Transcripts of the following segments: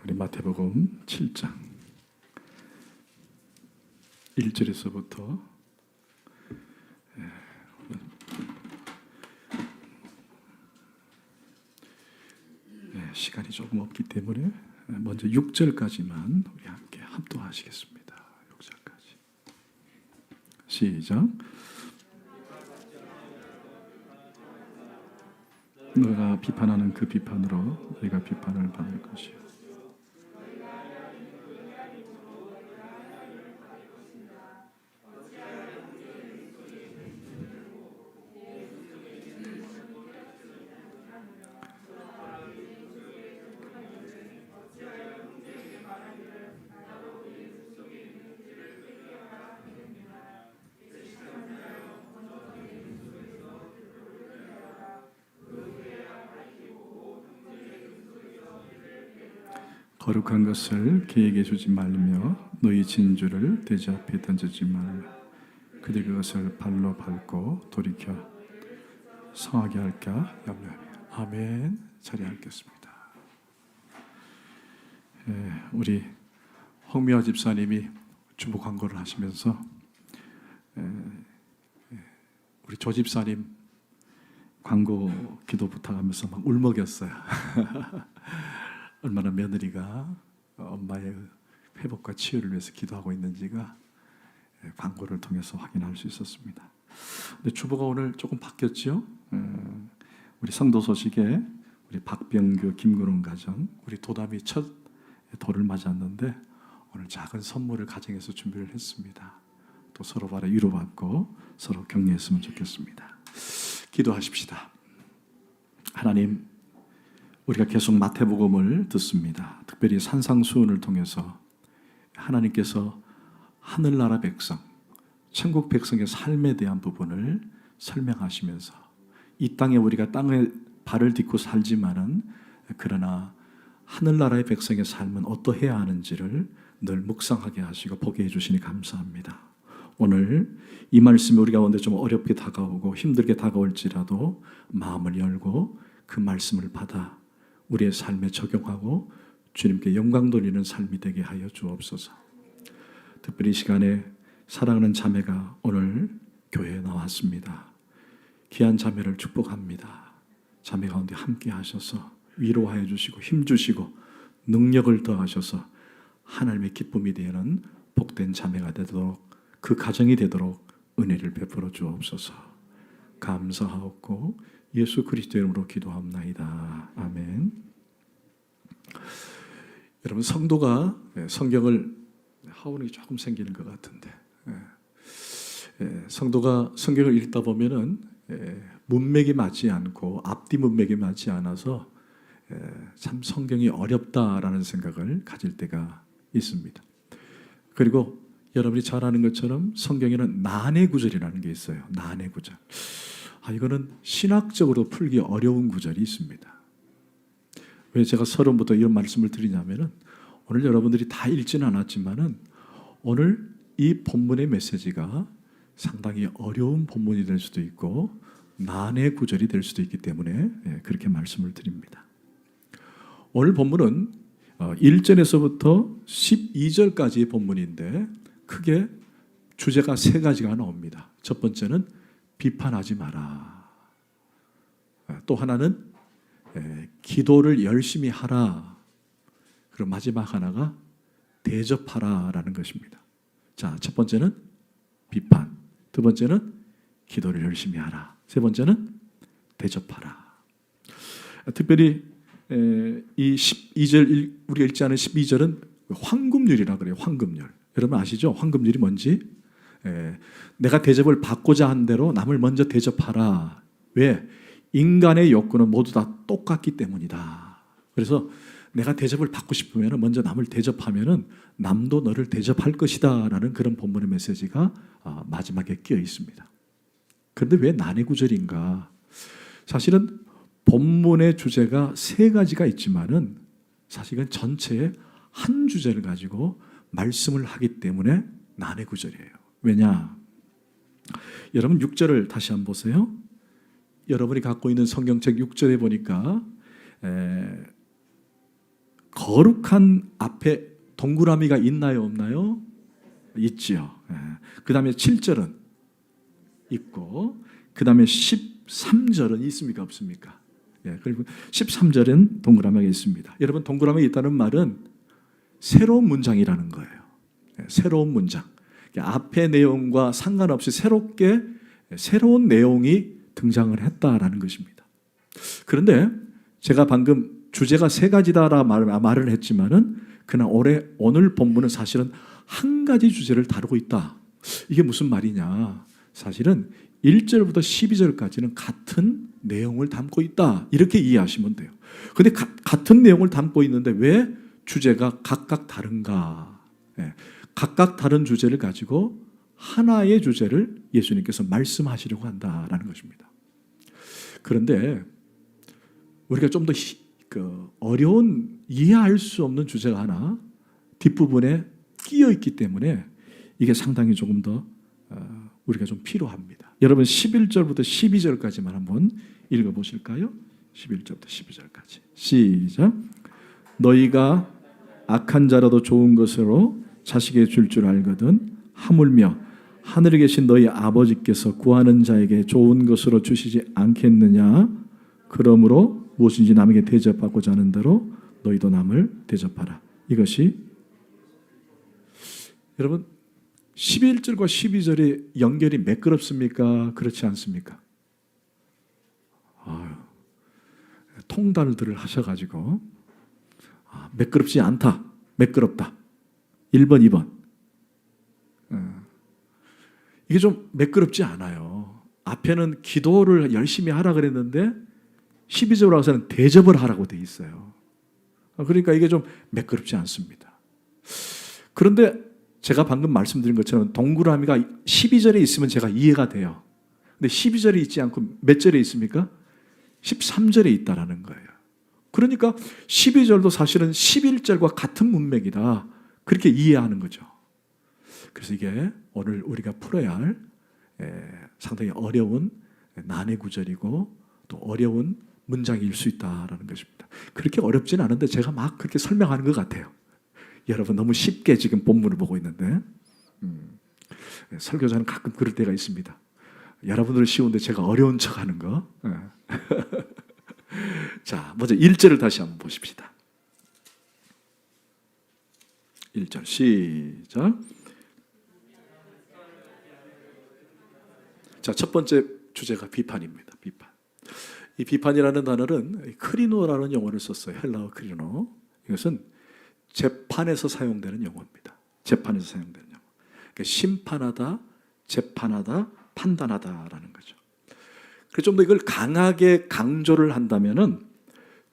우리 마태복음 7장 1절에서부터 시간이 조금 없기 때문에 먼저 6절까지만 우리 함께 합독하시겠습니다. 6절까지 시작. 너가 비판하는 그 비판으로 너희가 비판을 받을 것이요 거룩한 것을 개에게 주지 말며 너희 진주를 돼지 앞에 던지지 말라. 그들이 그것을 발로 밟고 돌이켜 상하게 할까 염려하며. 아멘. 자리에 앉겠습니다. 우리 홍미화 집사님이 주보 광고를 하시면서 우리 조 집사님 광고 기도 부탁하면서 막 울먹였어요. 얼마나 며느리가 엄마의 회복과 치유를 위해서 기도하고 있는지가 광고를 통해서 확인할 수 있었습니다. 근데 주보가 오늘 조금 바뀌었죠. 우리 성도 소식에 우리 박병규, 김근홍 가정, 우리 도담이 첫 돌을 맞았는데 오늘 작은 선물을 가정에서 준비를 했습니다. 또 서로 바로 위로받고 서로 격려했으면 좋겠습니다. 기도하십시다. 하나님, 우리가 계속 마태복음을 듣습니다. 특별히 산상수훈을 통해서 하나님께서 하늘나라 백성, 천국 백성의 삶에 대한 부분을 설명하시면서 이 땅에 우리가 땅에 발을 딛고 살지만은 그러나 하늘나라의 백성의 삶은 어떠해야 하는지를 늘 묵상하게 하시고 보게 해주시니 감사합니다. 오늘 이 말씀이 우리 가운데 좀 어렵게 다가오고 힘들게 다가올지라도 마음을 열고 그 말씀을 받아 우리의 삶에 적용하고 주님께 영광 돌리는 삶이 되게 하여 주옵소서. 특별히 이 시간에 사랑하는 자매가 오늘 교회에 나왔습니다. 귀한 자매를 축복합니다. 자매 가운데 함께 하셔서 위로하여 주시고 힘 주시고 능력을 더하셔서 하나님의 기쁨이 되는 복된 자매가 되도록, 그 가정이 되도록 은혜를 베풀어 주옵소서. 감사하옵고 예수 그리스도 이름으로 기도합나이다. 아멘. 여러분, 성도가 성경을 하원이 조금 생기는 것 같은데, 성도가 성경을 읽다 보면은 문맥이 맞지 않고 앞뒤 문맥이 맞지 않아서 참 성경이 어렵다라는 생각을 가질 때가 있습니다. 그리고 여러분이 잘 아는 것처럼 성경에는 난해 구절이라는 게 있어요. 난해 구절. 이거는 신학적으로 풀기 어려운 구절이 있습니다. 왜 제가 서론부터 이런 말씀을 드리냐면은 오늘 여러분들이 다 읽지는 않았지만은 오늘 이 본문의 메시지가 상당히 어려운 본문이 될 수도 있고 난해 구절이 될 수도 있기 때문에 그렇게 말씀을 드립니다. 오늘 본문은 1절에서부터 12절까지의 본문인데 크게 주제가 세 가지가 나옵니다. 첫 번째는 비판하지 마라. 또 하나는 기도를 열심히 하라. 그리고 마지막 하나가 대접하라라는 것입니다. 자, 첫 번째는 비판, 두 번째는 기도를 열심히 하라, 세 번째는 대접하라. 특별히 이 12절 우리가 읽지 않은 12절은 황금률이라 그래요. 황금률. 여러분 아시죠? 황금률이 뭔지? 내가 대접을 받고자 한 대로 남을 먼저 대접하라. 왜? 인간의 욕구는 모두 다 똑같기 때문이다. 그래서 내가 대접을 받고 싶으면 먼저 남을 대접하면 남도 너를 대접할 것이다 라는 그런 본문의 메시지가 마지막에 끼어 있습니다. 그런데 왜 난해 구절인가? 사실은 본문의 주제가 세 가지가 있지만은 사실은 전체의 한 주제를 가지고 말씀을 하기 때문에 난해 구절이에요. 왜냐? 여러분 6절을 다시 한번 보세요. 여러분이 갖고 있는 성경책 6절에 보니까 거룩한 앞에 동그라미가 있나요, 없나요? 있지요. 그 다음에 7절은 있고, 그 다음에 13절은 있습니까, 없습니까? 그리고 13절은 동그라미가 있습니다. 여러분, 동그라미가 있다는 말은 새로운 문장이라는 거예요. 새로운 문장. 앞의 내용과 상관없이 새로운 내용이 등장을 했다라는 것입니다. 그런데 제가 방금 주제가 세 가지다라 말을 했지만은 그러나 오늘 본문은 사실은 한 가지 주제를 다루고 있다. 이게 무슨 말이냐? 사실은 1절부터 12절까지는 같은 내용을 담고 있다. 이렇게 이해하시면 돼요. 그런데 같은 내용을 담고 있는데 왜 주제가 각각 다른가? 각각 다른 주제를 가지고 하나의 주제를 예수님께서 말씀하시려고 한다라는 것입니다. 그런데 우리가 좀 더 어려운 이해할 수 없는 주제가 하나 뒷부분에 끼어 있기 때문에 이게 상당히 조금 더 우리가 좀 필요합니다. 여러분 11절부터 12절까지만 한번 읽어보실까요? 11절부터 12절까지 시작. 너희가 악한 자라도 좋은 것으로 자식에게 줄 알거든 하물며 하늘에 계신 너희 아버지께서 구하는 자에게 좋은 것으로 주시지 않겠느냐. 그러므로 무엇인지 남에게 대접받고자 하는 대로 너희도 남을 대접하라. 이것이 여러분 11절과 12절의 연결이 매끄럽습니까? 그렇지 않습니까? 통달들을 하셔가지고 매끄럽지 않다, 매끄럽다. 1번, 2번. 이게 좀 매끄럽지 않아요. 앞에는 기도를 열심히 하라 그랬는데 12절로 와서는 대접을 하라고 돼 있어요. 그러니까 이게 좀 매끄럽지 않습니다. 그런데 제가 방금 말씀드린 것처럼 동그라미가 12절에 있으면 제가 이해가 돼요. 근데 12절에 있지 않고 몇 절에 있습니까? 13절에 있다라는 거예요. 그러니까 12절도 사실은 11절과 같은 문맥이다. 그렇게 이해하는 거죠. 그래서 이게 오늘 우리가 풀어야 할 상당히 어려운 난해 구절이고 또 어려운 문장일 수 있다라는 것입니다. 그렇게 어렵진 않은데 제가 막 그렇게 설명하는 것 같아요. 여러분 너무 쉽게 지금 본문을 보고 있는데 설교자는 가끔 그럴 때가 있습니다. 여러분들은 쉬운데 제가 어려운 척하는 거. 자, 먼저 1절을 다시 한번 보십시다. 1절 시작. 자, 첫 번째 주제가 비판입니다. 비판. 이 비판이라는 단어는 크리노라는 용어를 썼어요. 헬라어 크리노. 이것은 재판에서 사용되는 용어입니다. 재판에서 사용되는 용어. 그러니까 심판하다, 재판하다, 판단하다라는 거죠. 그래서 좀 더 이걸 강하게 강조를 한다면은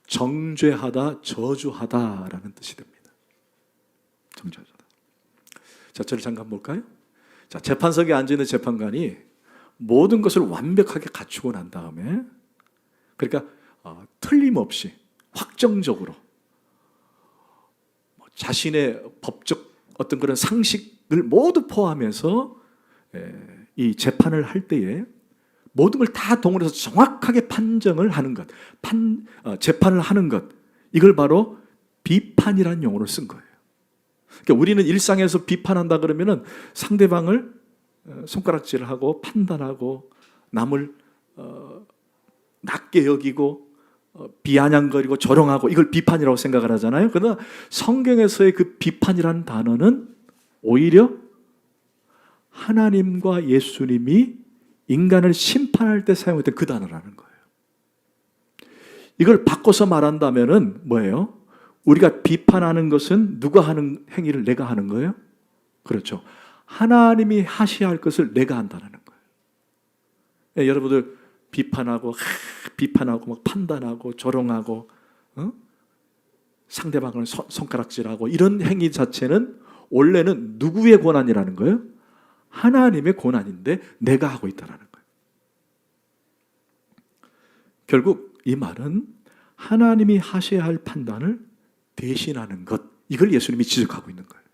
정죄하다, 저주하다라는 뜻이 됩니다. 정죄하다. 자, 저를 잠깐 볼까요? 자, 재판석에 앉아 있는 재판관이 모든 것을 완벽하게 갖추고 난 다음에 그러니까 틀림없이 확정적으로 자신의 법적 어떤 그런 상식을 모두 포함해서 이 재판을 할 때에 모든 걸 다 동원해서 정확하게 판정을 하는 것, 재판을 하는 것, 이걸 바로 비판이라는 용어를 쓴 거예요. 그러니까 우리는 일상에서 비판한다 그러면은 상대방을 손가락질하고 판단하고 남을 낮게 여기고 비아냥거리고 조롱하고 이걸 비판이라고 생각을 하잖아요. 그러나 성경에서의 그 비판이라는 단어는 오히려 하나님과 예수님이 인간을 심판할 때 사용했던 그 단어라는 거예요. 이걸 바꿔서 말한다면은 뭐예요? 우리가 비판하는 것은 누가 하는 행위를 내가 하는 거예요? 그렇죠. 하나님이 하셔야 할 것을 내가 한다는 거예요. 여러분들 비판하고 막 판단하고 조롱하고 상대방을 손가락질하고 이런 행위 자체는 원래는 누구의 권한이라는 거예요? 하나님의 권한인데 내가 하고 있다는 거예요. 결국 이 말은 하나님이 하셔야 할 판단을 대신하는 것, 이걸 예수님이 지적하고 있는 거예요.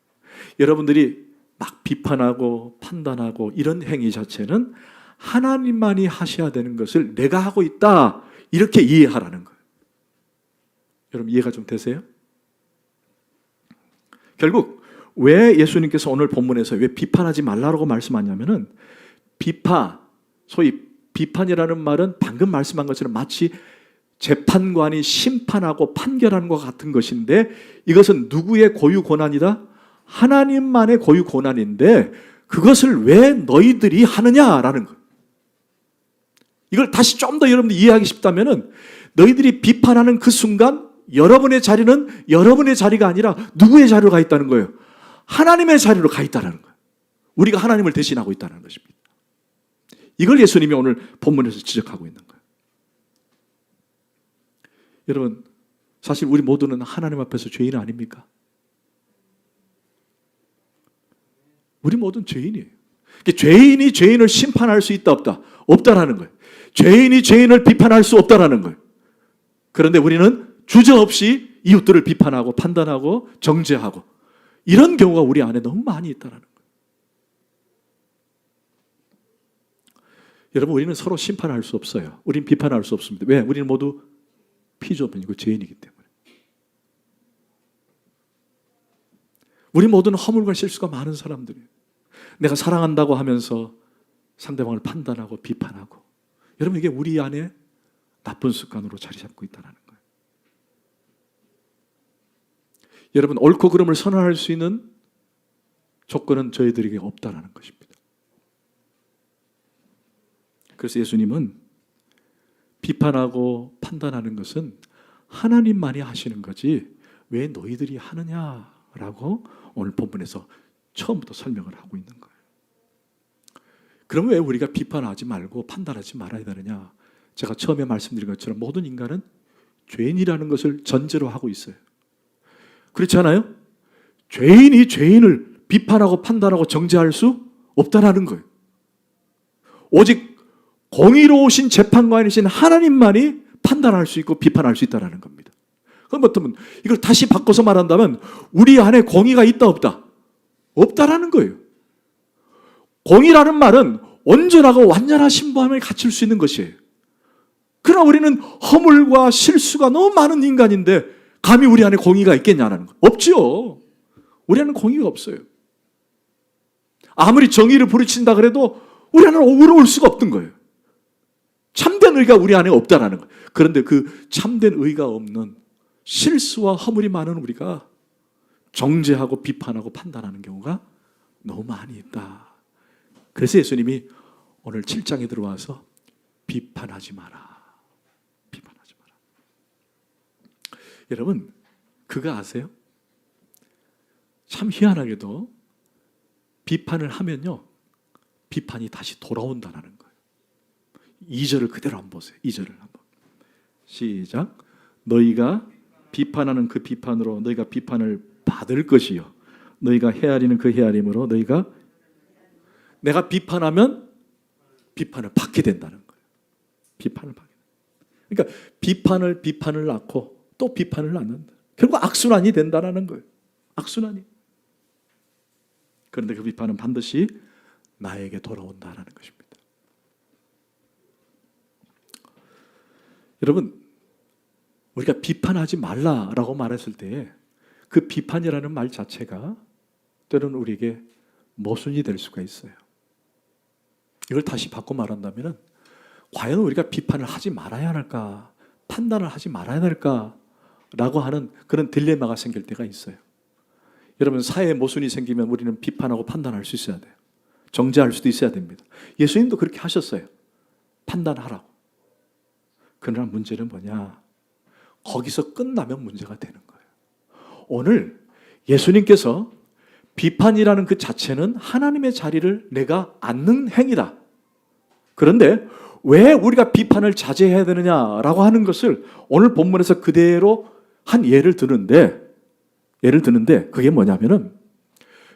여러분들이 막 비판하고 판단하고 이런 행위 자체는 하나님만이 하셔야 되는 것을 내가 하고 있다, 이렇게 이해하라는 거예요. 여러분 이해가 좀 되세요? 결국 왜 예수님께서 오늘 본문에서 왜 비판하지 말라고 말씀하냐면은 소위 비판이라는 말은 방금 말씀한 것처럼 마치 재판관이 심판하고 판결하는 것 같은 것인데 이것은 누구의 고유 권한이다? 하나님만의 고유 권한인데 그것을 왜 너희들이 하느냐라는 거예요. 이걸 다시 좀 더 여러분들 이해하기 싶다면은 너희들이 비판하는 그 순간 여러분의 자리는 여러분의 자리가 아니라 누구의 자리로 가 있다는 거예요? 하나님의 자리로 가 있다는 거예요. 우리가 하나님을 대신하고 있다는 것입니다. 이걸 예수님이 오늘 본문에서 지적하고 있는 거예요. 여러분, 사실 우리 모두는 하나님 앞에서 죄인 아닙니까? 우리 모두는 죄인이에요. 죄인이 죄인을 심판할 수 있다 없다? 없다라는 거예요. 죄인이 죄인을 비판할 수 없다라는 거예요. 그런데 우리는 주저없이 이웃들을 비판하고 판단하고 정죄하고 이런 경우가 우리 안에 너무 많이 있다라는 거예요. 여러분, 우리는 서로 심판할 수 없어요. 우리는 비판할 수 없습니다. 왜? 우리는 모두 피조물이고 죄인이기 때문에. 우리 모두는 허물과 실수가 많은 사람들이에요. 내가 사랑한다고 하면서 상대방을 판단하고 비판하고, 여러분, 이게 우리 안에 나쁜 습관으로 자리 잡고 있다는 거예요. 여러분, 옳고 그름을 선언할 수 있는 조건은 저희들에게 없다는 것입니다. 그래서 예수님은 비판하고 판단하는 것은 하나님만이 하시는 거지 왜 너희들이 하느냐라고 오늘 본문에서 처음부터 설명을 하고 있는 거예요. 그럼 왜 우리가 비판하지 말고 판단하지 말아야 되느냐? 제가 처음에 말씀드린 것처럼 모든 인간은 죄인이라는 것을 전제로 하고 있어요. 그렇지 않아요? 죄인이 죄인을 비판하고 판단하고 정죄할 수 없다라는 거예요. 오직 공의로우신 재판관이신 하나님만이 판단할 수 있고 비판할 수 있다는 겁니다. 그럼 이걸 다시 바꿔서 말한다면 우리 안에 공의가 있다 없다? 없다라는 거예요. 공의라는 말은 온전하고 완전한 신부함을 갖출 수 있는 것이에요. 그러나 우리는 허물과 실수가 너무 많은 인간인데 감히 우리 안에 공의가 있겠냐는 거. 없지요. 우리 안에는 공의가 없어요. 아무리 정의를 부르친다 그래도 우리 안에는 의로울 수가 없던 거예요. 참된 의가 우리 안에 없다라는 거예요. 그런데 그 참된 의가 없는 실수와 허물이 많은 우리가 정죄하고 비판하고 판단하는 경우가 너무 많이 있다. 그래서 예수님이 오늘 7장에 들어와서 비판하지 마라. 비판하지 마라. 여러분, 그거 아세요? 참 희한하게도 비판을 하면요, 비판이 다시 돌아온다는 거예요. 2절을 그대로 한번 보세요. 2절을 한번. 시작. 너희가 비판하는 그 비판으로 너희가 비판을 받을 것이요 너희가 헤아리는 그 헤아림으로 내가 비판하면 비판을 받게 된다는 거예요. 비판을 받게. 그러니까 비판을 낳고 또 비판을 낳는다. 결국 악순환이 된다는 거예요. 악순환이. 그런데 그 비판은 반드시 나에게 돌아온다는 것입니다. 여러분, 우리가 비판하지 말라라고 말했을 때 그 비판이라는 말 자체가 때로는 우리에게 모순이 될 수가 있어요. 이걸 다시 바꿔 말한다면 과연 우리가 비판을 하지 말아야 할까? 판단을 하지 말아야 할까라고 하는 그런 딜레마가 생길 때가 있어요. 여러분, 사회에 모순이 생기면 우리는 비판하고 판단할 수 있어야 돼요. 정죄할 수도 있어야 됩니다. 예수님도 그렇게 하셨어요. 판단하라고. 그러나 문제는 뭐냐? 거기서 끝나면 문제가 되는 거예요. 오늘 예수님께서 비판이라는 그 자체는 하나님의 자리를 내가 앉는 행위다. 그런데 왜 우리가 비판을 자제해야 되느냐라고 하는 것을 오늘 본문에서 그대로 한 예를 드는데 그게 뭐냐면은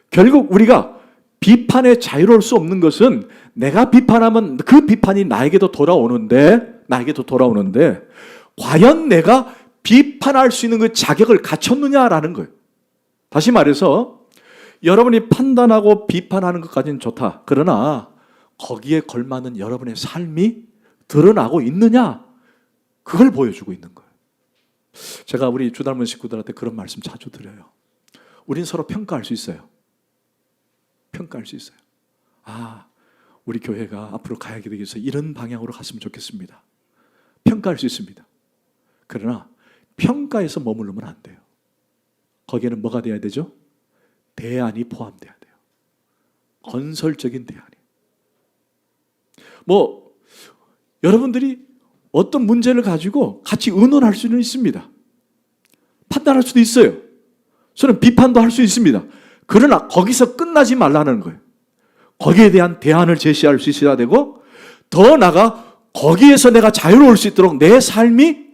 결국 우리가 비판에 자유로울 수 없는 것은 내가 비판하면 그 비판이 나에게도 돌아오는데 과연 내가 비판할 수 있는 그 자격을 갖췄느냐라는 거예요. 다시 말해서 여러분이 판단하고 비판하는 것까지는 좋다. 그러나 거기에 걸맞는 여러분의 삶이 드러나고 있느냐? 그걸 보여주고 있는 거예요. 제가 우리 주닮은 식구들한테 그런 말씀 자주 드려요. 우린 서로 평가할 수 있어요. 평가할 수 있어요. 우리 교회가 앞으로 가야 되기 위해서 이런 방향으로 갔으면 좋겠습니다. 평가할 수 있습니다. 그러나 평가에서 머무르면 안 돼요. 거기에는 뭐가 돼야 되죠? 대안이 포함돼야 돼요. 건설적인 대안이. 여러분들이 어떤 문제를 가지고 같이 의논할 수는 있습니다. 판단할 수도 있어요. 저는 비판도 할 수 있습니다. 그러나 거기서 끝나지 말라는 거예요. 거기에 대한 대안을 제시할 수 있어야 되고, 더 나아가 거기에서 내가 자유로울 수 있도록 내 삶이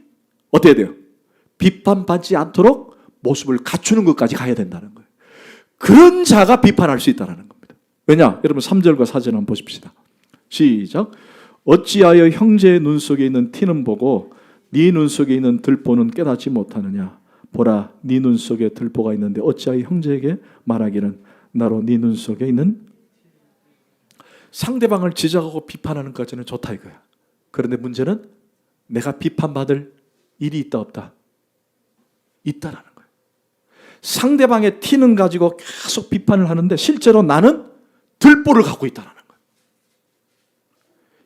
어때야 돼요? 비판받지 않도록 모습을 갖추는 것까지 가야 된다는 거예요. 그런 자가 비판할 수 있다는 겁니다. 왜냐? 여러분 3절과 4절 한번 보십시다. 시작. 어찌하여 형제의 눈 속에 있는 티는 보고 네 눈 속에 있는 들보는 깨닫지 못하느냐? 보라, 네 눈 속에 들보가 있는데 어찌하여 형제에게 말하기는 나로 네 눈 속에 있는. 상대방을 지적하고 비판하는 것까지는 좋다 이거야. 그런데 문제는 내가 비판받을 일이 있다 없다? 있다라는 거예요. 상대방의 티는 가지고 계속 비판을 하는데 실제로 나는 들보를 갖고 있다라는 거예요.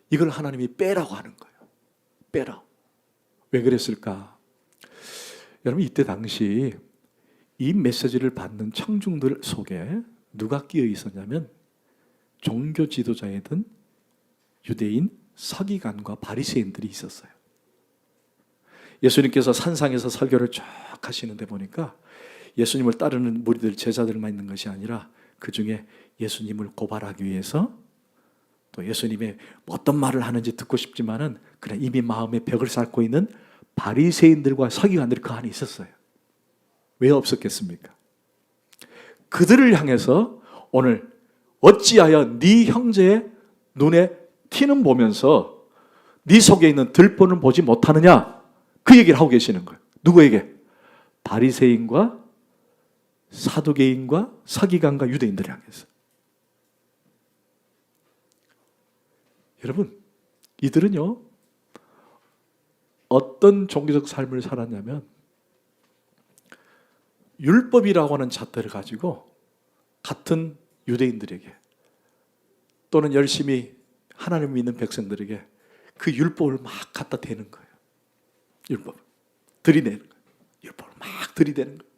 이걸 하나님이 빼라고 하는 거예요. 빼라. 왜 그랬을까? 여러분 이때 당시 이 메시지를 받는 청중들 속에 누가 끼어 있었냐면 종교 지도자이던 유대인 서기관과 바리새인들이 있었어요. 예수님께서 산상에서 설교를 쭉 하시는데 보니까 예수님을 따르는 무리들, 제자들만 있는 것이 아니라 그 중에 예수님을 고발하기 위해서 또 예수님의 어떤 말을 하는지 듣고 싶지만은 그냥 이미 마음에 벽을 쌓고 있는 바리새인들과 서기관들이 그 안에 있었어요. 왜 없었겠습니까? 그들을 향해서 오늘 어찌하여 네 형제의 눈에 티는 보면서 네 속에 있는 들보는 보지 못하느냐? 그 얘기를 하고 계시는 거예요. 누구에게? 바리새인과 사두개인과 서기관과 유대인들을 향해서. 여러분, 이들은요 어떤 종교적 삶을 살았냐면 율법이라고 하는 잣대를 가지고 같은 유대인들에게 또는 열심히 하나님을 믿는 백성들에게 그 율법을 막 갖다 대는 거예요. 율법을 들이대는 거예요. 율법을 막 들이대는 거예요.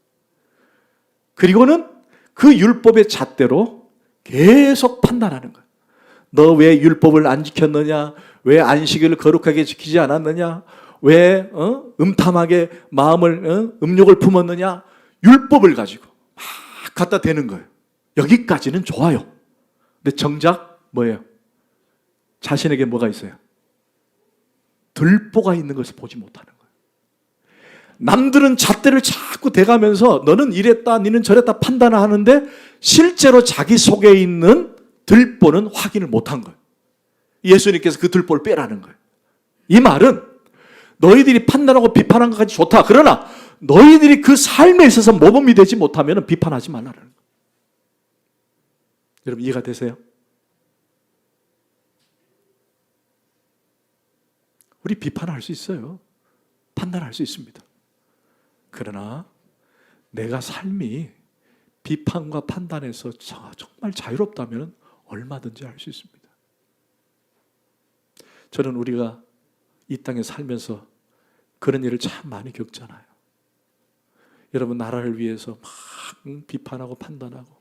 그리고는 그 율법의 잣대로 계속 판단하는 거예요. 너 왜 율법을 안 지켰느냐? 왜 안식일을 거룩하게 지키지 않았느냐? 왜 음탐하게 마음을 음욕을 품었느냐? 율법을 가지고 막 갖다 대는 거예요. 여기까지는 좋아요. 근데 정작 뭐예요? 자신에게 뭐가 있어요? 들보가 있는 것을 보지 못하는 거예요. 남들은 잣대를 자꾸 대가면서 너는 이랬다, 너는 저랬다 판단하는데 실제로 자기 속에 있는 들보는 확인을 못한 거예요. 예수님께서 그 들보를 빼라는 거예요. 이 말은 너희들이 판단하고 비판한 것까지 좋다. 그러나 너희들이 그 삶에 있어서 모범이 되지 못하면 비판하지 말라는 거예요. 여러분 이해가 되세요? 우리 비판할 수 있어요. 판단할 수 있습니다. 그러나 내가 삶이 비판과 판단에서 정말 자유롭다면 얼마든지 할 수 있습니다. 저는 우리가 이 땅에 살면서 그런 일을 참 많이 겪잖아요. 여러분 나라를 위해서 막 비판하고 판단하고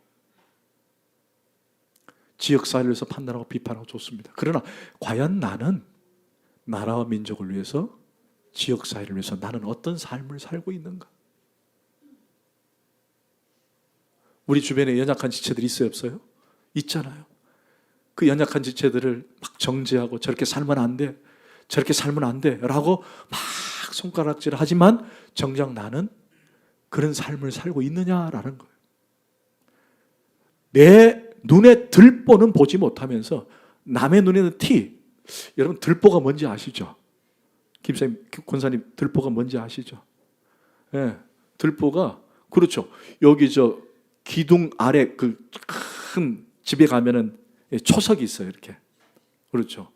지역사회를 위해서 판단하고 비판하고 좋습니다. 그러나 과연 나는 나라와 민족을 위해서 지역사회를 위해서 나는 어떤 삶을 살고 있는가? 우리 주변에 연약한 지체들이 있어요 없어요? 있잖아요. 그 연약한 지체들을 막 정죄하고 저렇게 살면 안 돼, 저렇게 살면 안 돼 라고 막 손가락질을 하지만 정작 나는 그런 삶을 살고 있느냐라는 거예요. 내 눈에 들보는 보지 못하면서 남의 눈에는 티. 여러분 들보가 뭔지 아시죠? 김사님, 권사님 들보가 뭔지 아시죠? 예, 들보가 그렇죠. 여기 저 기둥 아래 그 큰 집에 가면은 초석이 있어요. 이렇게 그렇죠.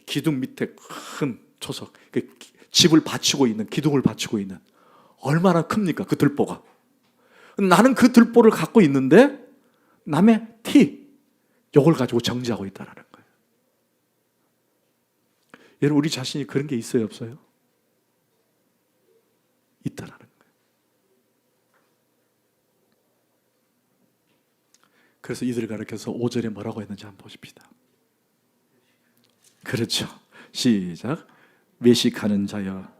기둥 밑에 큰 초석. 집을 받치고 있는 기둥을 받치고 있는 얼마나 큽니까 그 들보가? 나는 그 들보를 갖고 있는데 남의 티, 요걸 가지고 정지하고 있다는 거예요. 여러분, 우리 자신이 그런 게 있어요, 없어요? 있다는 거예요. 그래서 이들을 가르쳐서 5절에 뭐라고 했는지 한번 보십시다. 그렇죠. 시작. 외식하는 자여,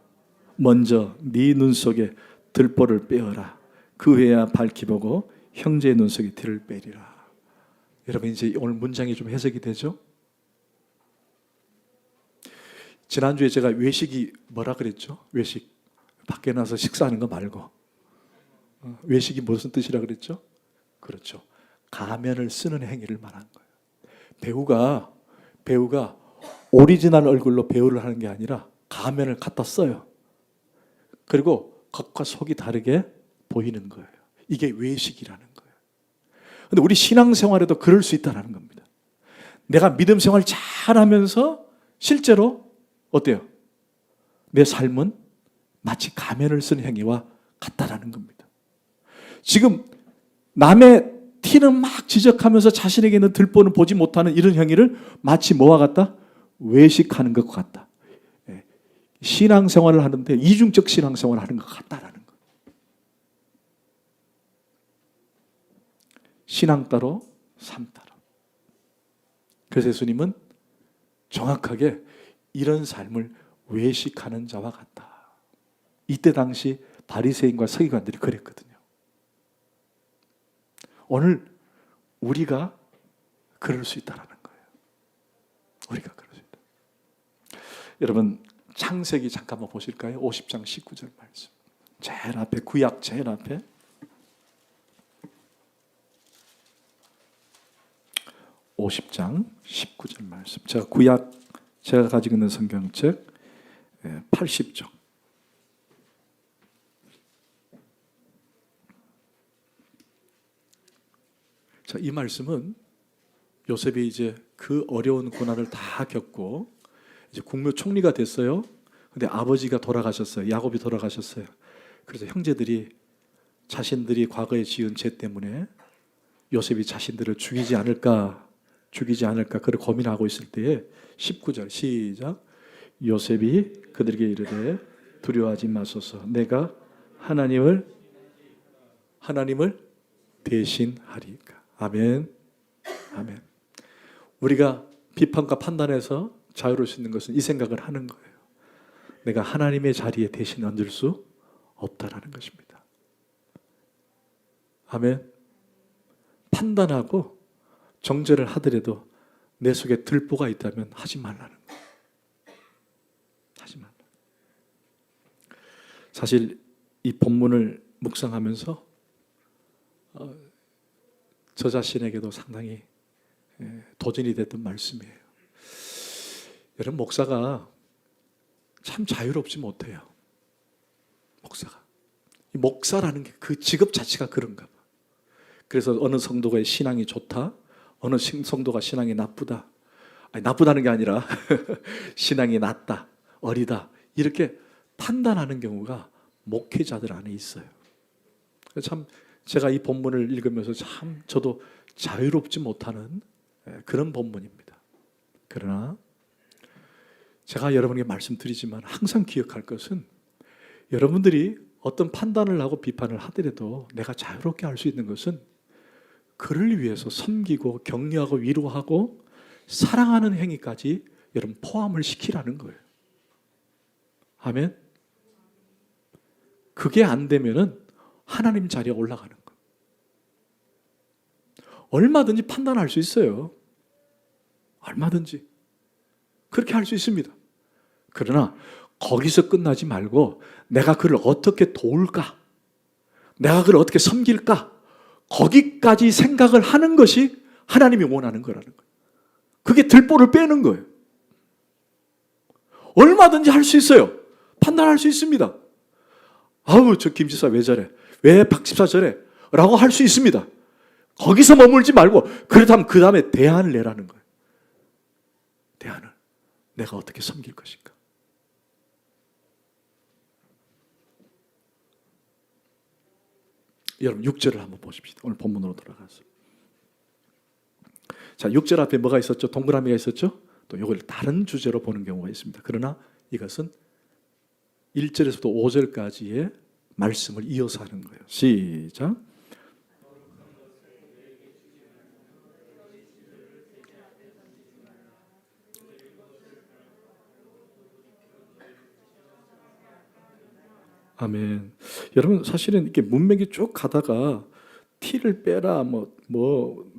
먼저 네 눈 속에 들보를 빼어라. 그 후에야 밝히 보고 형제의 눈 속에 티를 빼리라. 여러분, 이제 오늘 문장이 좀 해석이 되죠? 지난주에 제가 외식이 뭐라 그랬죠? 외식, 밖에 나서 식사하는 거 말고. 외식이 무슨 뜻이라 그랬죠? 그렇죠. 가면을 쓰는 행위를 말한 거예요. 배우가 오리지널 얼굴로 배우를 하는 게 아니라 가면을 갖다 써요. 그리고 겉과 속이 다르게 보이는 거예요. 이게 외식이라는 거예요. 근데 우리 신앙생활에도 그럴 수 있다는 겁니다. 내가 믿음 생활 잘하면서 실제로 어때요? 내 삶은 마치 가면을 쓴 행위와 같다라는 겁니다. 지금 남의 티는 막 지적하면서 자신에게 있는 들보는 보지 못하는 이런 행위를 마치 뭐와 같다? 외식하는 것 같다. 신앙생활을 하는데 이중적 신앙생활을 하는 것 같다라는 거. 신앙 따로, 삶 따로. 그래서 예수님은 정확하게 이런 삶을 외식하는 자와 같다. 이때 당시 바리새인과 서기관들이 그랬거든요. 오늘 우리가 그럴 수 있다는 거예요. 우리가 그럴 수 있다. 여러분, 창세기 잠깐만 보실까요? 50장 19절 말씀. 제일 앞에, 구약 제일 앞에. 50장 19절 말씀. 제가 가지고 있는 성경책 80쪽. 자, 이 말씀은 요셉이 이제 그 어려운 고난을 다 겪고 이제 국무총리가 됐어요. 근데 아버지가 돌아가셨어요. 야곱이 돌아가셨어요. 그래서 형제들이 자신들이 과거에 지은 죄 때문에 요셉이 자신들을 죽이지 않을까 그를 고민하고 있을 때에 19절 시작. 요셉이 그들에게 이르되 두려워하지 마소서. 내가 하나님을 대신하리까. 아멘. 아멘. 우리가 비판과 판단에서 자유로울 수 있는 것은 이 생각을 하는 거예요. 내가 하나님의 자리에 대신 얹을 수 없다라는 것입니다. 아멘. 판단하고 정죄를 하더라도 내 속에 들보가 있다면 하지 말라는 거예요. 하지 말라. 사실 이 본문을 묵상하면서 저 자신에게도 상당히 도전이 됐던 말씀이에요. 여러분, 목사가 참 자유롭지 못해요. 이 목사라는 게 그 직업 자체가 그런가 봐. 그래서 어느 성도가 신앙이 좋다, 어느 성도가 신앙이 나쁘다. 아니, 나쁘다는 게 아니라 신앙이 낮다, 어리다, 이렇게 판단하는 경우가 목회자들 안에 있어요. 참 제가 이 본문을 읽으면서 참 저도 자유롭지 못하는 그런 본문입니다. 그러나 제가 여러분에게 말씀드리지만 항상 기억할 것은 여러분들이 어떤 판단을 하고 비판을 하더라도 내가 자유롭게 할 수 있는 것은 그를 위해서 섬기고 격려하고 위로하고 사랑하는 행위까지 여러분 포함을 시키라는 거예요. 아멘. 그게 안 되면은 하나님 자리에 올라가는 거예요. 얼마든지 판단할 수 있어요. 얼마든지 그렇게 할 수 있습니다. 그러나 거기서 끝나지 말고 내가 그를 어떻게 도울까? 내가 그를 어떻게 섬길까? 거기까지 생각을 하는 것이 하나님이 원하는 거라는 거예요. 그게 들보를 빼는 거예요. 얼마든지 할 수 있어요. 판단할 수 있습니다. 아우, 저 김 지사 왜 저래? 왜 박 집사 저래? 라고 할 수 있습니다. 거기서 머물지 말고 그렇다면 그 다음에 대안을 내라는 거예요. 대안을. 내가 어떻게 섬길 것인가? 여러분 6절을 한번 보십시다. 오늘 본문으로 돌아가서. 자, 6절 앞에 뭐가 있었죠? 동그라미가 있었죠? 또 이걸 다른 주제로 보는 경우가 있습니다. 그러나 이것은 1절에서부터 5절까지의 말씀을 이어서 하는 거예요. 시작. 아멘. 여러분 사실은 이렇게 문맥이 쭉 가다가 티를 빼라,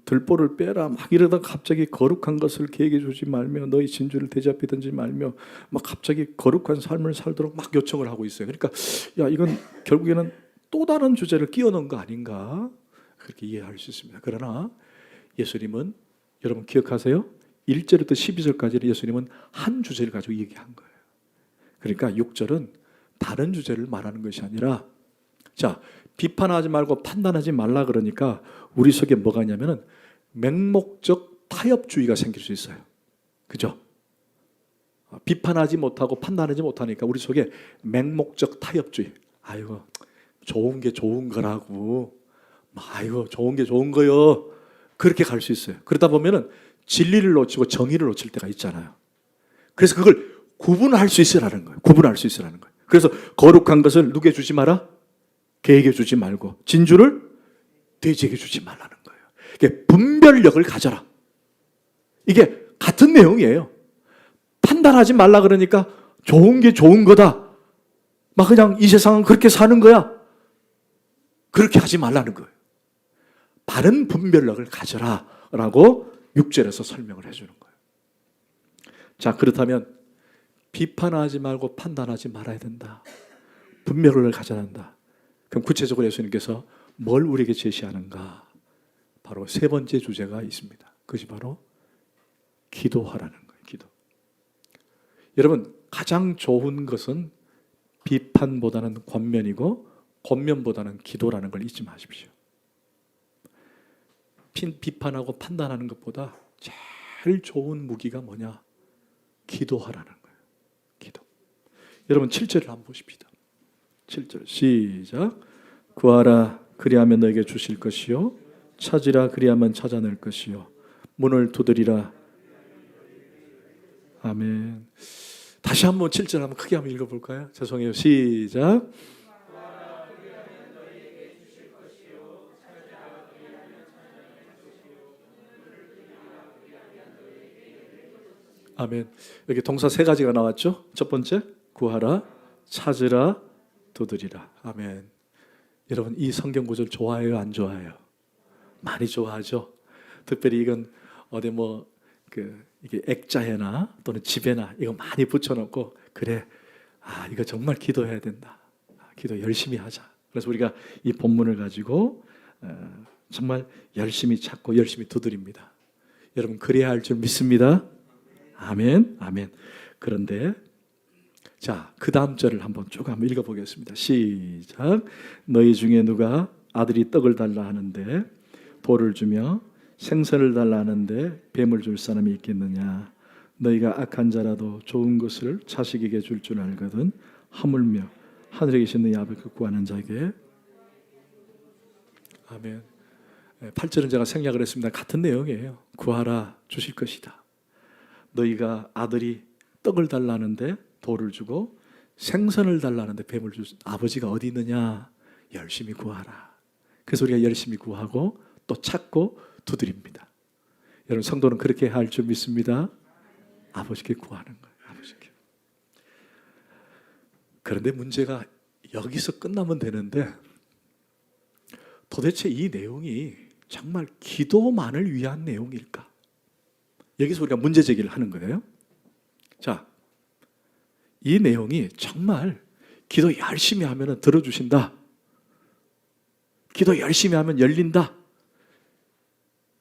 들보를 빼라, 막 이러다가 갑자기 거룩한 것을 계획해 주지 말며 너희 진주를 대접하든지 말며 막 갑자기 거룩한 삶을 살도록 막 요청을 하고 있어요. 그러니까 야, 이건 결국에는 또 다른 주제를 끼워 넣은 거 아닌가? 그렇게 이해할 수 있습니다. 그러나 예수님은 여러분 기억하세요? 1절부터 12절까지는 예수님은 한 주제를 가지고 얘기한 거예요. 그러니까 6절은 다른 주제를 말하는 것이 아니라, 자, 비판하지 말고 판단하지 말라 그러니까 우리 속에 뭐가 있냐면은 맹목적 타협주의가 생길 수 있어요. 그죠? 비판하지 못하고 판단하지 못하니까 우리 속에 맹목적 타협주의. 아이고, 좋은 게 좋은 거라고. 아이고, 좋은 게 좋은 거요. 그렇게 갈 수 있어요. 그러다 보면은 진리를 놓치고 정의를 놓칠 때가 있잖아요. 그래서 그걸 구분할 수 있으라는 거예요. 구분할 수 있으라는 거예요. 그래서 거룩한 것을 누구에게 주지 마라? 개에게 주지 말고 진주를 돼지에게 주지 말라는 거예요. 이게 분별력을 가져라. 이게 같은 내용이에요. 판단하지 말라 그러니까 좋은 게 좋은 거다. 막 그냥 이 세상은 그렇게 사는 거야. 그렇게 하지 말라는 거예요. 바른 분별력을 가져라 라고 6절에서 설명을 해주는 거예요. 자, 그렇다면 비판하지 말고 판단하지 말아야 된다. 분별력을 가져야 한다. 그럼 구체적으로 예수님께서 뭘 우리에게 제시하는가? 바로 세 번째 주제가 있습니다. 그것이 바로 기도하라는 거예요. 기도. 여러분, 가장 좋은 것은 비판보다는 권면이고 권면보다는 기도라는 걸 잊지 마십시오. 비판하고 판단하는 것보다 제일 좋은 무기가 뭐냐? 기도하라는 거예요. 기도. 여러분 7절을 한번 보십시다. 7절 시작. 구하라 그리하면 너에게 주실 것이요 찾으라 그리하면 찾아낼 것이요 문을 두드리라. 아멘. 다시 한번 7절 한번 크게 한번 읽어볼까요? 죄송해요. 시작. 아멘. 여기 동사 세 가지가 나왔죠? 첫 번째, 구하라, 찾으라, 두드리라. 아멘. 여러분 이 성경 구절 좋아해요, 안 좋아해요? 많이 좋아하죠. 특별히 이건 어디 이게 액자에나 또는 집에나 이거 많이 붙여놓고 그래, 이거 정말 기도해야 된다. 기도 열심히 하자. 그래서 우리가 이 본문을 가지고 정말 열심히 찾고 열심히 두드립니다. 여러분 그래야 할 줄 믿습니다. 아멘, 아멘. 그런데 자, 그 다음 절을 한번 쭉 한번 읽어보겠습니다. 시작. 너희 중에 누가 아들이 떡을 달라 하는데 돌을 주며 생선을 달라 하는데 뱀을 줄 사람이 있겠느냐? 너희가 악한 자라도 좋은 것을 자식에게 줄 줄 알거든 하물며 하늘에 계신 너희 아버지께 구하는 자에게. 아멘. 8절은 제가 생략을 했습니다. 같은 내용이에요. 구하라 주실 것이다. 너희가 아들이 떡을 달라는데 돌을 주고 생선을 달라는데 뱀을 줄 아버지가 어디 있느냐? 열심히 구하라. 그래서 우리가 열심히 구하고 또 찾고 두드립니다. 여러분 성도는 그렇게 할 줄 믿습니다. 아버지께 구하는 거예요. 아버지께. 그런데 문제가 여기서 끝나면 되는데 도대체 이 내용이 정말 기도만을 위한 내용일까? 여기서 우리가 문제 제기를 하는 거예요. 자, 이 내용이 정말 기도 열심히 하면 들어주신다. 기도 열심히 하면 열린다.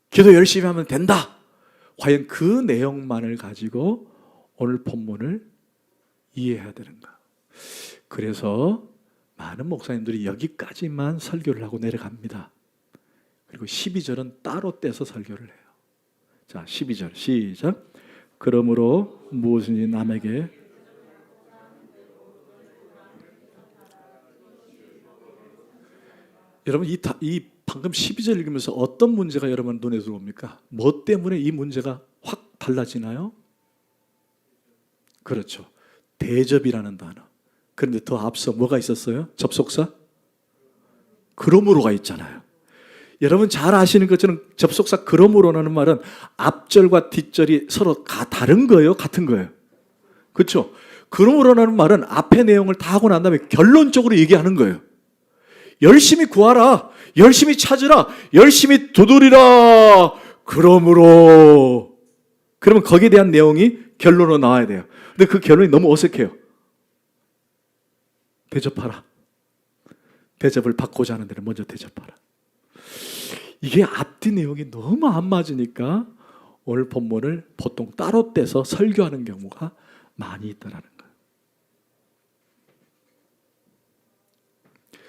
기도 열심히 하면 된다. 과연 그 내용만을 가지고 오늘 본문을 이해해야 되는가? 그래서 많은 목사님들이 여기까지만 설교를 하고 내려갑니다. 그리고 12절은 따로 떼서 설교를 해요. 자, 12절 시작. 그러므로 무엇이든지 남에게 여러분 이 방금 12절 읽으면서 어떤 문제가 여러분 눈에 들어옵니까? 뭐 때문에 이 문제가 확 달라지나요? 그렇죠. 대접이라는 단어. 그런데 더 앞서 뭐가 있었어요? 접속사? 그러므로가 있잖아요. 여러분 잘 아시는 것처럼 접속사 그러므로라는 말은 앞절과 뒷절이 서로 다른 거예요? 같은 거예요? 그렇죠? 그러므로라는 말은 앞의 내용을 다 하고 난 다음에 결론적으로 얘기하는 거예요. 열심히 구하라, 열심히 찾으라, 열심히 두드리라. 그러므로, 그러면 거기에 대한 내용이 결론으로 나와야 돼요. 근데 그 결론이 너무 어색해요. 대접하라. 대접을 받고자 하는 데는 먼저 대접하라. 이게 앞뒤 내용이 너무 안 맞으니까 오늘 본문을 보통 따로 떼서 설교하는 경우가 많이 있다는 거예요.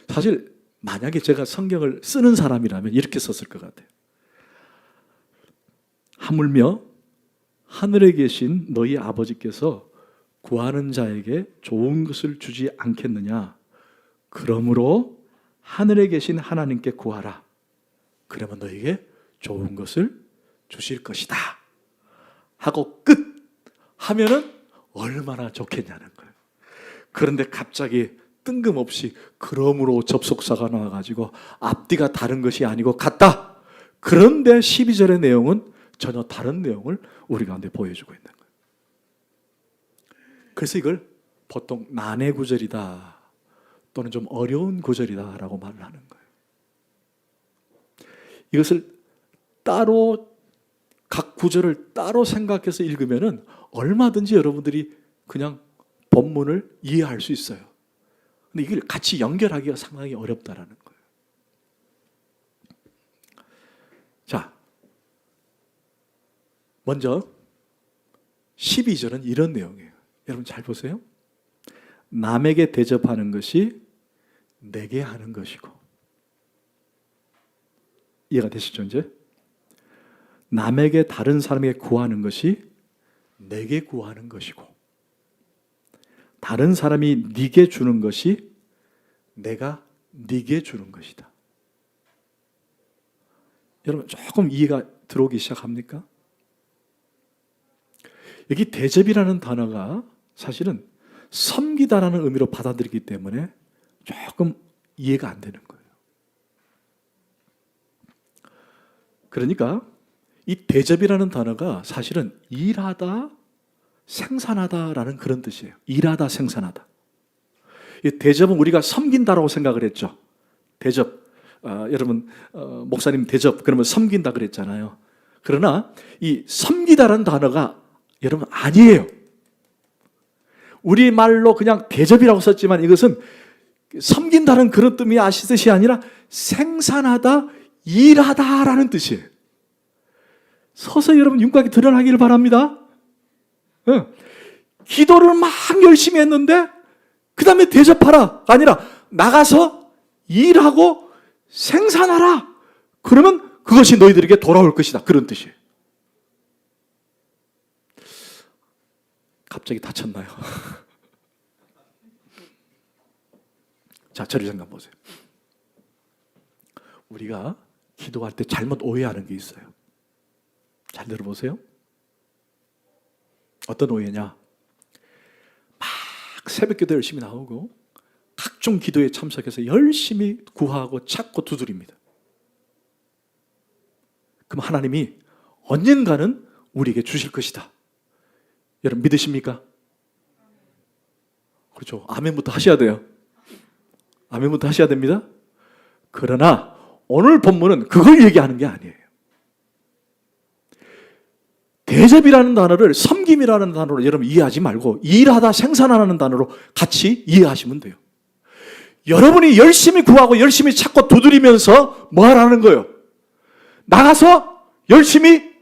사실 만약에 제가 성경을 쓰는 사람이라면 이렇게 썼을 것 같아요. 하물며 하늘에 계신 너희 아버지께서 구하는 자에게 좋은 것을 주지 않겠느냐. 그러므로 하늘에 계신 하나님께 구하라. 그러면 너에게 좋은 것을 주실 것이다. 하고 끝 하면은 얼마나 좋겠냐는 거예요. 그런데 갑자기 뜬금없이 그러므로 접속사가 나와가지고 앞뒤가 다른 것이 아니고 같다. 그런데 12절의 내용은 전혀 다른 내용을 우리 가운데 보여주고 있는 거예요. 그래서 이걸 보통 난해 구절이다 또는 좀 어려운 구절이다라고 말을 하는 거예요. 이것을 따로 각 구절을 따로 생각해서 읽으면은 얼마든지 여러분들이 그냥 본문을 이해할 수 있어요. 근데 이걸 같이 연결하기가 상당히 어렵다라는 거예요. 자, 먼저 12절은 이런 내용이에요. 여러분 잘 보세요. 남에게 대접하는 것이 내게 하는 것이고. 이해가 되시죠 이제? 남에게 다른 사람에게 구하는 것이 내게 구하는 것이고 다른 사람이 네게 주는 것이 내가 네게 주는 것이다. 여러분 조금 이해가 들어오기 시작합니까? 여기 대접이라는 단어가 사실은 섬기다라는 의미로 받아들이기 때문에 조금 이해가 안 되는 거예요. 그러니까 이 대접이라는 단어가 사실은 일하다, 생산하다라는 그런 뜻이에요. 일하다, 생산하다. 이 대접은 우리가 섬긴다라고 생각을 했죠. 대접. 여러분 목사님 대접 그러면 섬긴다 그랬잖아요. 그러나 이 섬기다라는 단어가 여러분 아니에요. 우리말로 그냥 대접이라고 썼지만 이것은 섬긴다는 그런 뜻이 아니라 생산하다, 일하다라는 뜻이에요. 서서 여러분 윤곽이 드러나기를 바랍니다. 기도를 막 열심히 했는데 그 다음에 대접하라 아니라 나가서 일하고 생산하라. 그러면 그것이 너희들에게 돌아올 것이다. 그런 뜻이에요. 갑자기 다쳤나요? 자, 저를 생각해 보세요. 우리가 기도할 때 잘못 오해하는 게 있어요. 잘 들어보세요. 어떤 오해냐? 막 새벽기도 열심히 나오고 각종 기도에 참석해서 열심히 구하고 찾고 두드립니다. 그럼 하나님이 언젠가는 우리에게 주실 것이다. 여러분 믿으십니까? 그렇죠. 아멘부터 하셔야 돼요. 아멘부터 하셔야 됩니다. 그러나 오늘 본문은 그걸 얘기하는 게 아니에요. 대접이라는 단어를 섬김이라는 단어로 여러분 이해하지 말고 일하다 생산하는 단어로 같이 이해하시면 돼요. 여러분이 열심히 구하고 열심히 찾고 두드리면서 뭐 하라는 거예요? 나가서 열심히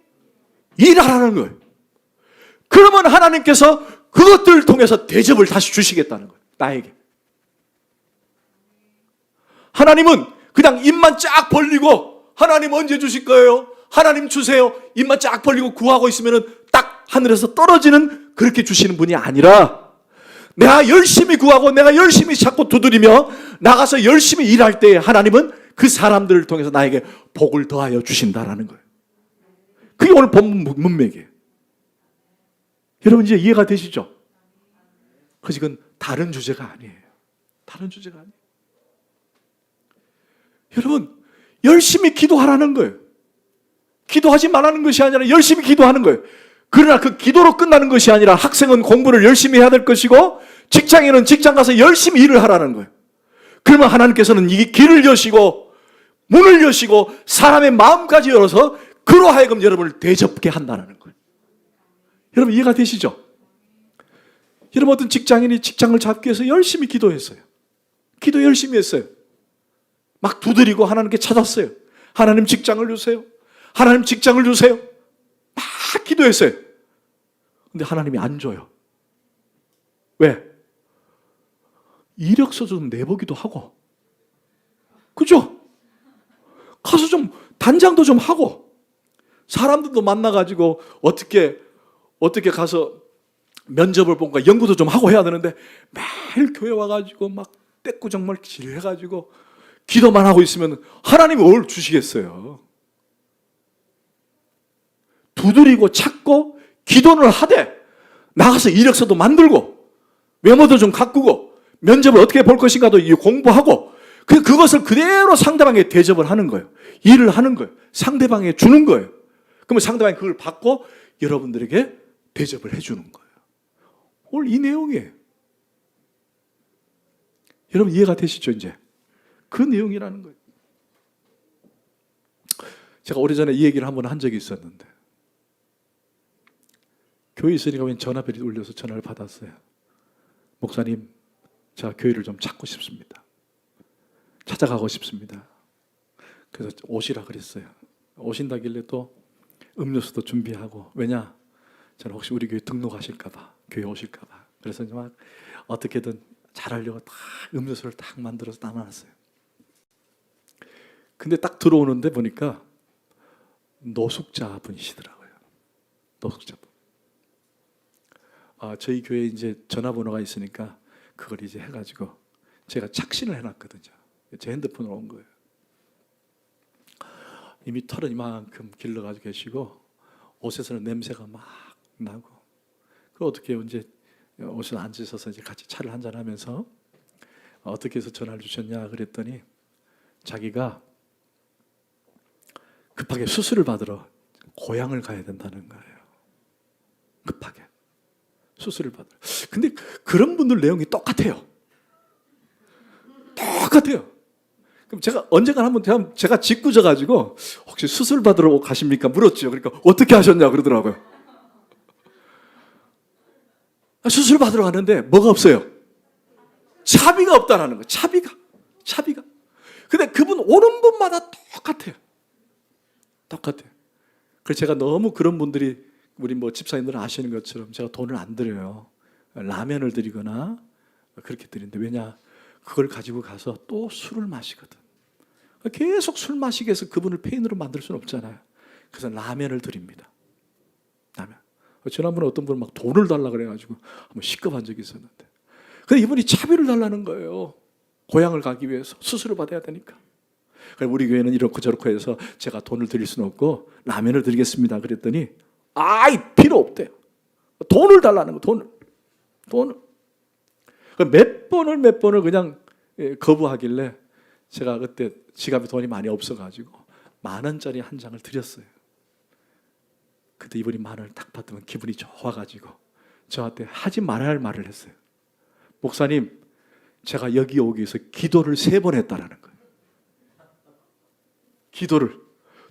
일하라는 거예요. 그러면 하나님께서 그것들을 통해서 대접을 다시 주시겠다는 거예요. 나에게. 하나님은 그냥 입만 쫙 벌리고 하나님 언제 주실 거예요? 하나님 주세요. 입만 쫙 벌리고 구하고 있으면 딱 하늘에서 떨어지는 그렇게 주시는 분이 아니라 내가 열심히 구하고 내가 열심히 찾고 두드리며 나가서 열심히 일할 때 하나님은 그 사람들을 통해서 나에게 복을 더하여 주신다라는 거예요. 그게 오늘 본 문맥이에요. 여러분 이제 이해가 되시죠? 그래서 이건 다른 주제가 아니에요. 다른 주제가 아니에요. 여러분 열심히 기도하라는 거예요. 기도하지 말라는 것이 아니라 열심히 기도하는 거예요. 그러나 그 기도로 끝나는 것이 아니라 학생은 공부를 열심히 해야 될 것이고 직장인은 직장 가서 열심히 일을 하라는 거예요. 그러면 하나님께서는 이 길을 여시고 문을 여시고 사람의 마음까지 열어서 그로 하여금 여러분을 대접게 한다는 거예요. 여러분 이해가 되시죠? 여러분 어떤 직장인이 직장을 잡기 위해서 열심히 기도했어요. 기도 열심히 했어요. 막 두드리고 하나님께 찾았어요. 하나님 직장을 주세요. 하나님 직장을 주세요. 막 기도했어요. 근데 하나님이 안 줘요. 왜? 이력서 좀 내보기도 하고, 그죠? 가서 좀 단장도 좀 하고, 사람들도 만나가지고 어떻게 가서 면접을 본가 연구도 좀 하고 해야 되는데 매일 교회 와가지고 막 떼꾸정말 질해가지고 기도만 하고 있으면 하나님이 뭘 주시겠어요? 두드리고 찾고 기도를 하되 나가서 이력서도 만들고 메모도 좀 가꾸고 면접을 어떻게 볼 것인가도 공부하고 그것을 그대로 상대방에게 대접을 하는 거예요. 일을 하는 거예요. 상대방에게 주는 거예요. 그러면 상대방이 그걸 받고 여러분들에게 대접을 해주는 거예요. 오늘 이 내용이에요. 여러분 이해가 되시죠 이제? 그 내용이라는 거예요. 제가 오래전에 이 얘기를 한번 한 적이 있었는데 교회에 있으니까 웬 전화벨이 울려서 전화를 받았어요. 목사님, 제가 교회를 좀 찾고 싶습니다. 찾아가고 싶습니다. 그래서 오시라 그랬어요. 오신다길래 또 음료수도 준비하고, 왜냐? 저는 혹시 우리 교회 등록하실까 봐, 교회 오실까 봐. 그래서 막 어떻게든 잘하려고 딱 음료수를 딱 만들어서 담아놨어요. 근데 딱 들어오는데 보니까 노숙자 분이시더라고요. 노숙자 분. 저희 교회에 이제 전화번호가 있으니까 그걸 이제 해가지고 제가 착신을 해놨거든요. 제 핸드폰으로 온 거예요. 이미 털은 이만큼 길러가지고 계시고 옷에서는 냄새가 막 나고, 그 어떻게 이제 옷에 앉으셔서 이제 같이 차를 한잔 하면서 어떻게 해서 전화를 주셨냐 그랬더니 자기가 급하게 수술을 받으러 고향을 가야 된다는 거예요. 급하게 수술을 받으러. 근데 그런 분들 내용이 똑같아요. 똑같아요. 그럼 제가 언젠가 한번 제가 짓궂어 가지고 혹시 수술 받으러 가십니까? 물었죠. 그러니까 어떻게 하셨냐 그러더라고요. 수술 받으러 가는데 뭐가 없어요? 차비가 없다라는 거예요. 차비가. 근데 그분 오는 분마다 똑같아요. 똑같아요. 그래서 제가 너무 그런 분들이 우리 뭐 집사님들은 아시는 것처럼 제가 돈을 안 드려요. 라면을 드리거나 그렇게 드리는데, 왜냐? 그걸 가지고 가서 또 술을 마시거든. 계속 술 마시게 해서 그분을 페인으로 만들 수는 없잖아요. 그래서 라면을 드립니다. 라면. 지난번에 어떤 분은 막 돈을 달라 그래가지고 한번 시급한 적이 있었는데, 근데 이분이 차비를 달라는 거예요. 고향을 가기 위해서 수술을 받아야 되니까. 그래서 우리 교회는 이렇고 저렇고 해서 제가 돈을 드릴 수는 없고 라면을 드리겠습니다 그랬더니 필요 없대요. 돈을 달라는 거. 돈을 몇 번을 그냥 거부하길래 제가 그때 지갑에 돈이 많이 없어가지고 10,000원짜리 한 장을 드렸어요. 그때 이분이 10,000원을 딱 받으면 기분이 좋아가지고 저한테 하지 말아야 할 말을 했어요. 목사님, 제가 여기 오기 위해서 기도를 3번 했다라는 거예요. 기도를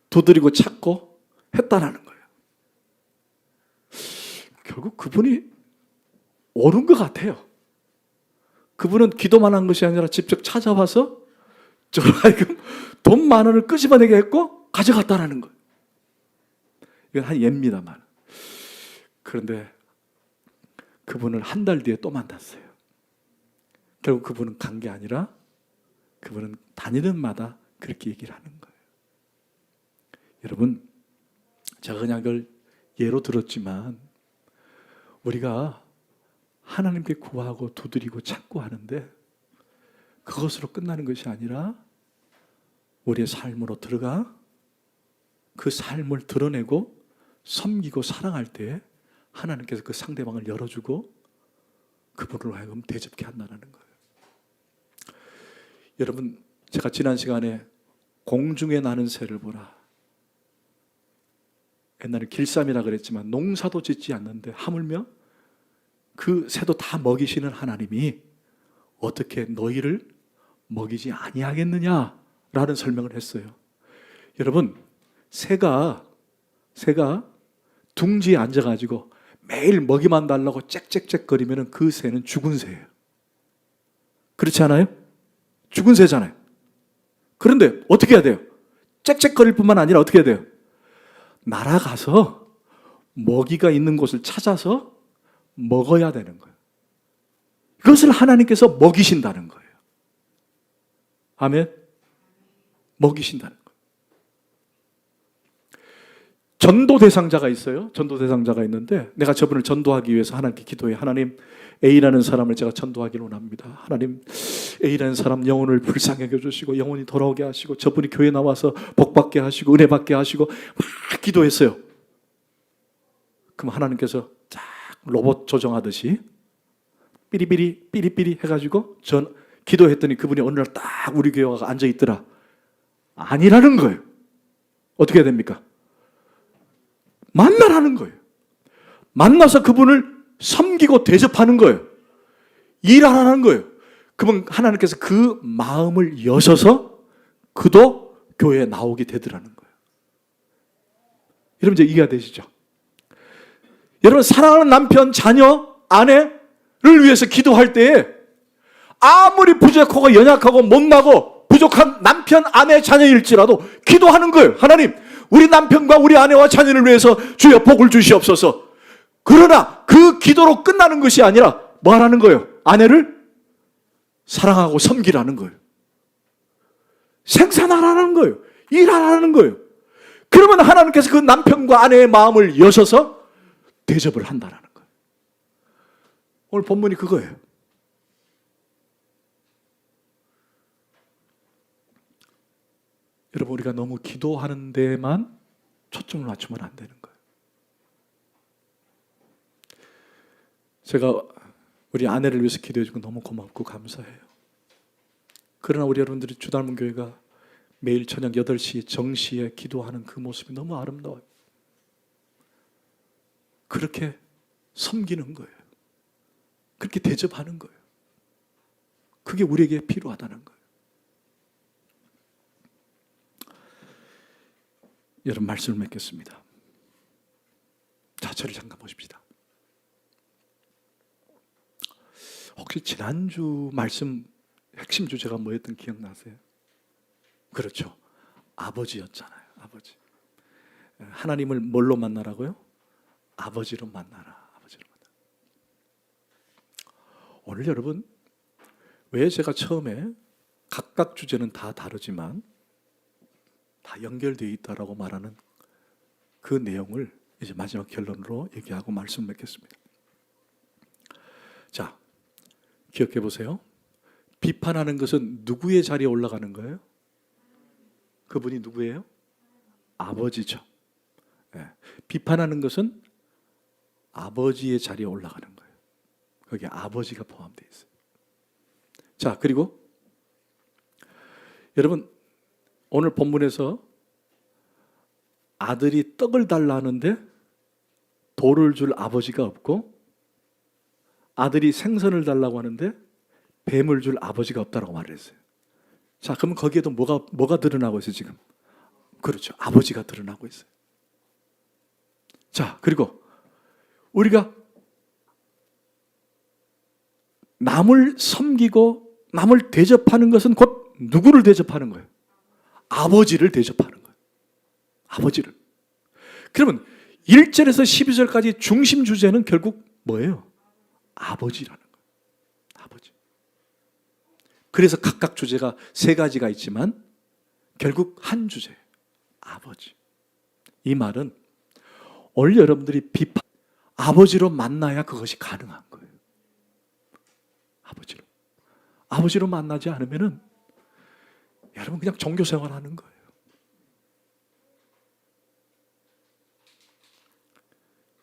두드리고 찾고 했다라는 거예요. 결국 그분이 옳은 것 같아요. 그분은 기도만 한 것이 아니라 직접 찾아와서 저를 하여금 돈 10,000원을 끄집어내게 했고 가져갔다라는 거예요. 이건 한 예입니다만. 그런데 그분을 한 달 뒤에 또 만났어요. 결국 그분은 간 게 아니라 그분은 다니는 마다 그렇게 얘기를 하는 거예요. 여러분, 제가 그냥 그걸 예로 들었지만 우리가 하나님께 구하고 두드리고 찾고 하는데 그것으로 끝나는 것이 아니라 우리의 삶으로 들어가 그 삶을 드러내고 섬기고 사랑할 때 하나님께서 그 상대방을 열어주고 그분으로 하여금 대접케 한다는 거예요. 여러분, 제가 지난 시간에 공중에 나는 새를 보라. 옛날에 길쌈이라 그랬지만 농사도 짓지 않는데 하물며 그 새도 다 먹이시는 하나님이 어떻게 너희를 먹이지 아니하겠느냐라는 설명을 했어요. 여러분, 새가 둥지에 앉아가지고 매일 먹이만 달라고 짹짹짹거리면 그 새는 죽은 새예요. 그렇지 않아요? 죽은 새잖아요. 그런데 어떻게 해야 돼요? 짹짹거릴 뿐만 아니라 어떻게 해야 돼요? 날아가서 먹이가 있는 곳을 찾아서 먹어야 되는 거예요. 그것을 하나님께서 먹이신다는 거예요. 아멘? 먹이신다는 거예요. 전도 대상자가 있어요. 전도 대상자가 있는데 내가 저분을 전도하기 위해서 하나님께 기도해. 하나님, A라는 사람을 제가 전도하기를 원합니다. 하나님, A라는 사람 영혼을 불쌍하게 해주시고 영혼이 돌아오게 하시고 저분이 교회 나와서 복받게 하시고 은혜 받게 하시고 막 기도했어요. 그럼 하나님께서 딱 로봇 조정하듯이 삐리삐리 삐리삐리 해가지고 전 기도했더니 그분이 어느 날 딱 우리 교회 와서 앉아있더라. 아니라는 거예요. 어떻게 해야 됩니까? 만나라는 거예요. 만나서 그분을 섬기고 대접하는 거예요. 일하라는 거예요. 그러면 하나님께서 그 마음을 여셔서 그도 교회에 나오게 되더라는 거예요. 여러분 이제 이해가 되시죠? 여러분 사랑하는 남편, 자녀, 아내를 위해서 기도할 때에 아무리 부족하고 연약하고 못나고 부족한 남편, 아내, 자녀일지라도 기도하는 거예요. 하나님, 우리 남편과 우리 아내와 자녀를 위해서 주여 복을 주시옵소서. 그러나 그 기도로 끝나는 것이 아니라 뭐 하라는 거예요? 아내를 사랑하고 섬기라는 거예요. 생산하라는 거예요. 일하라는 거예요. 그러면 하나님께서 그 남편과 아내의 마음을 여셔서 대접을 한다는 거예요. 오늘 본문이 그거예요. 여러분, 우리가 너무 기도하는 데만 초점을 맞추면 안 되는 거예요. 제가 우리 아내를 위해서 기도해 주고 너무 고맙고 감사해요. 그러나 우리 여러분들이 주닮은 교회가 매일 저녁 8시 정시에 기도하는 그 모습이 너무 아름다워요. 그렇게 섬기는 거예요. 그렇게 대접하는 거예요. 그게 우리에게 필요하다는 거예요. 여러분 말씀을 맺겠습니다. 자, 저를 잠깐 보십시다. 혹시 지난주 말씀 핵심 주제가 뭐였던 기억나세요? 그렇죠. 아버지였잖아요. 아버지. 하나님을 뭘로 만나라고요? 아버지로 만나라. 아버지로 만나라. 오늘 여러분, 왜 제가 처음에 각각 주제는 다 다르지만 다 연결되어 있다라고 말하는 그 내용을 이제 마지막 결론으로 얘기하고 말씀 맺겠습니다. 자, 기억해 보세요. 비판하는 것은 누구의 자리에 올라가는 거예요? 그분이 누구예요? 아버지죠. 네. 비판하는 것은 아버지의 자리에 올라가는 거예요. 거기에 아버지가 포함되어 있어요. 자, 그리고 여러분 오늘 본문에서 아들이 떡을 달라 하는데 돌을 줄 아버지가 없고 아들이 생선을 달라고 하는데 뱀을 줄 아버지가 없다라고 말을 했어요. 자, 그러면 거기에도 뭐가 드러나고 있어요 지금? 그렇죠. 아버지가 드러나고 있어요. 자, 그리고 우리가 남을 섬기고 남을 대접하는 것은 곧 누구를 대접하는 거예요? 아버지를 대접하는 거예요. 아버지를. 그러면 1절에서 12절까지 중심 주제는 결국 뭐예요? 아버지라는 거예요. 아버지. 그래서 각각 주제가 3가지가 있지만 결국 한 주제예요. 아버지. 이 말은 오늘 여러분들이 아버지로 만나야 그것이 가능한 거예요. 아버지로. 아버지로 만나지 않으면은 여러분 그냥 종교 생활하는 거예요.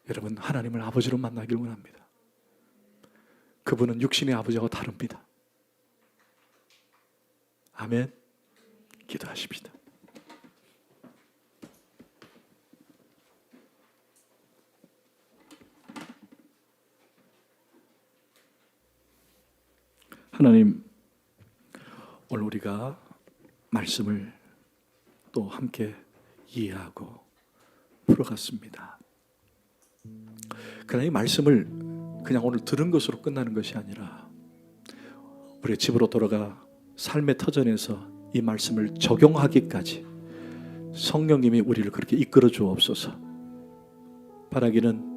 여러분 하나님을 아버지로 만나길 원합니다. 그분은 육신의 아버지와 다릅니다. 아멘. 기도하십시다. 하나님, 오늘 우리가 말씀을 또 함께 이해하고 풀어갔습니다. 그러나 이 말씀을 그냥 오늘 들은 것으로 끝나는 것이 아니라 우리 집으로 돌아가 삶의 터전에서 이 말씀을 적용하기까지 성령님이 우리를 그렇게 이끌어 주옵소서. 바라기는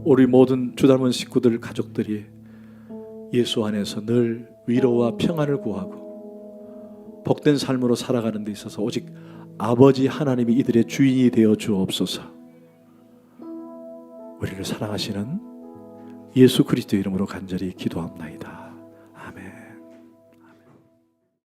우리 모든 주닮은 식구들 가족들이 예수 안에서 늘 위로와 평안을 구하고 복된 삶으로 살아가는 데 있어서 오직 아버지 하나님이 이들의 주인이 되어 주옵소서. 우리를 사랑하시는 예수 그리스도 이름으로 간절히 기도합나이다.